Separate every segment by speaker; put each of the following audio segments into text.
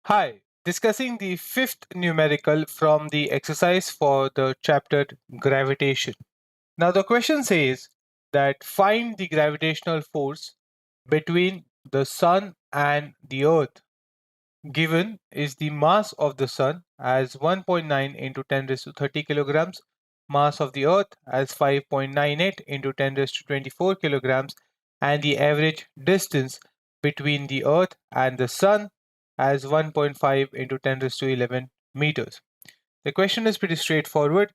Speaker 1: Hi, discussing the fifth numerical from the exercise for the chapter Gravitation. Now, the question says that find the gravitational force between the Sun and the Earth. Given is the mass of the Sun as 1.9 into 10 raised to 30 kilograms, mass of the Earth as 5.98 into 10 raised to 24 kilograms, and the average distance between the Earth and the Sun as 1.5 into 10 raised to 11 meters. The question is pretty straightforward.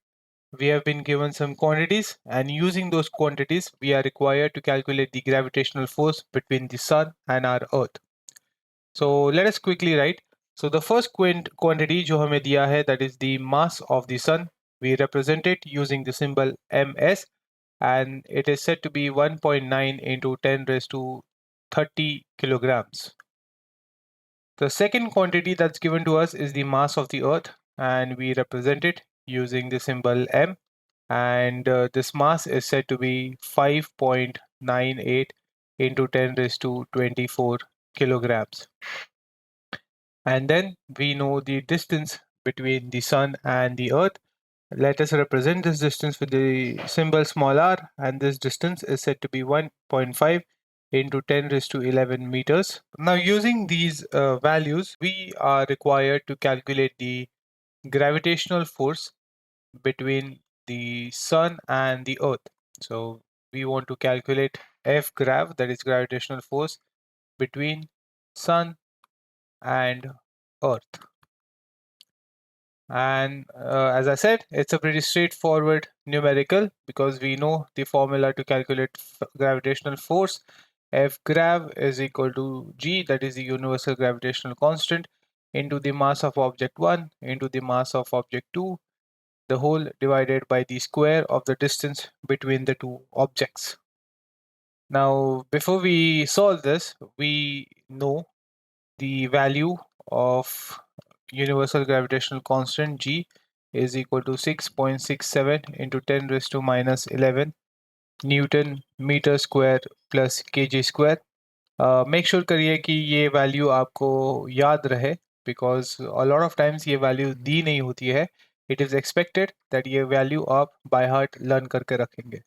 Speaker 1: We have been given some quantities, and using those quantities, we are required to calculate the gravitational force between the Sun and our Earth. So let us quickly write. So the first quantity जो हमें दिया है, that is the mass of the sun. We represent it using the symbol ms, and it is said to be 1.9 into 10 raised to 30 kilograms. The second quantity that's given to us is the mass of the earth, and we represent it using the symbol m, and this mass is said to be 5.98 into 10 raised to 24 kilograms. And then we know the distance between the sun and the earth. Let us represent this distance with the symbol small r, and this distance is said to be 1.5 into 10 raised to 11 meters. Now, using these values, we are required to calculate the gravitational force between the sun and the earth. So we want to calculate F grav, that is gravitational force between sun and earth. And as I said, it's a pretty straightforward numerical because we know the formula to calculate gravitational force. F grav is equal to g, that is the universal gravitational constant, into the mass of object 1 into the mass of object 2, the whole divided by the square of the distance between the two objects. Now, before we solve this, we know the value of universal gravitational constant G is equal to 6.67 into 10 raised to minus 11 Newton meter square plus kg square. Make sure करिए कि ये value आपको याद रहे because a lot of times ये value दी नहीं होती है. It is expected that ये वैल्यू आप by heart learn करके रखेंगे.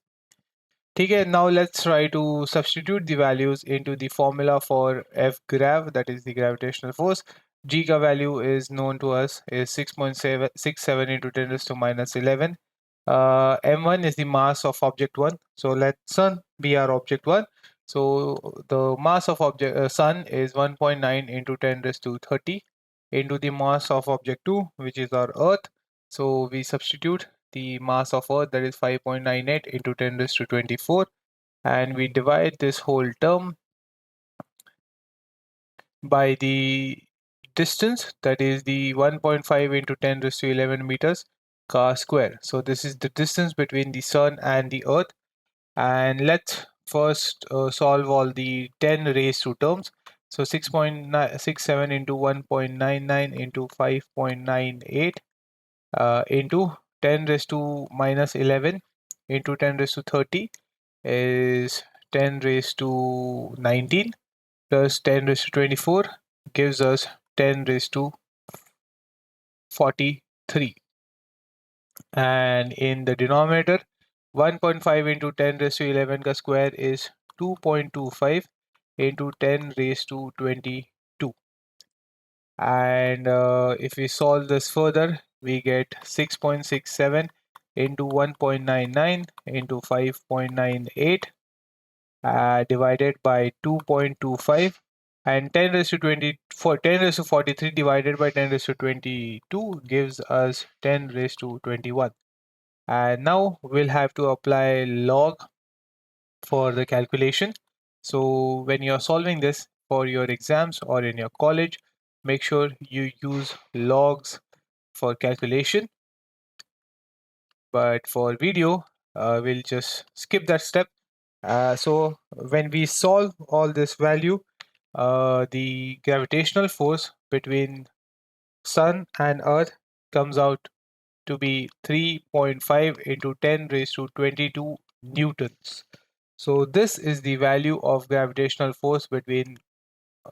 Speaker 1: ठीक है, now let's try to substitute the values into the formula for F grav, that is the gravitational force. G का value is known to us is 6.67 into 10 raised to minus 11. M1 is the mass of object 1. So let Sun be our object 1. So the mass of object Sun is 1.9 into 10 raised to 30 into the mass of object 2, which is our Earth. So we substitute the mass of Earth, that is 5.98 into 10 raised to 24, and we divide this whole term by the distance, that is the 1.5 into 10 raised to 11 meters ka square. So this is the distance between the sun and the earth, and let's first solve all the 10 raised to terms. So 6.67 into 1.99 into 5.98 into 10 raised to minus 11 into 10 raised to 30 is 10 raised to 19 plus 10 raised to 24 gives us 10 raised to 43. And in the denominator, 1.5 into 10 raised to 11 ka square is 2.25 into 10 raised to 22. And if we solve this further, we get 6.67 into 1.99 into 5.98 divided by 2.25, and 10 raised to 20 for 10 raised to 43 divided by 10 raised to 22 gives us 10 raised to 21. And now we'll have to apply log for the calculation. So when you're solving this for your exams or in your college, make sure you use logs for calculation. But for video, we'll just skip that step. So when we solve all this value, the gravitational force between Sun and Earth comes out to be 3.5 into 10 raised to 22 newtons. So this is the value of gravitational force between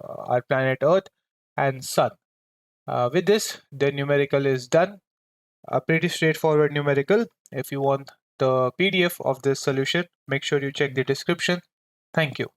Speaker 1: our planet Earth and Sun. With this, the numerical is done. A pretty straightforward numerical. If you want the PDF of this solution, make sure you check the description. Thank you.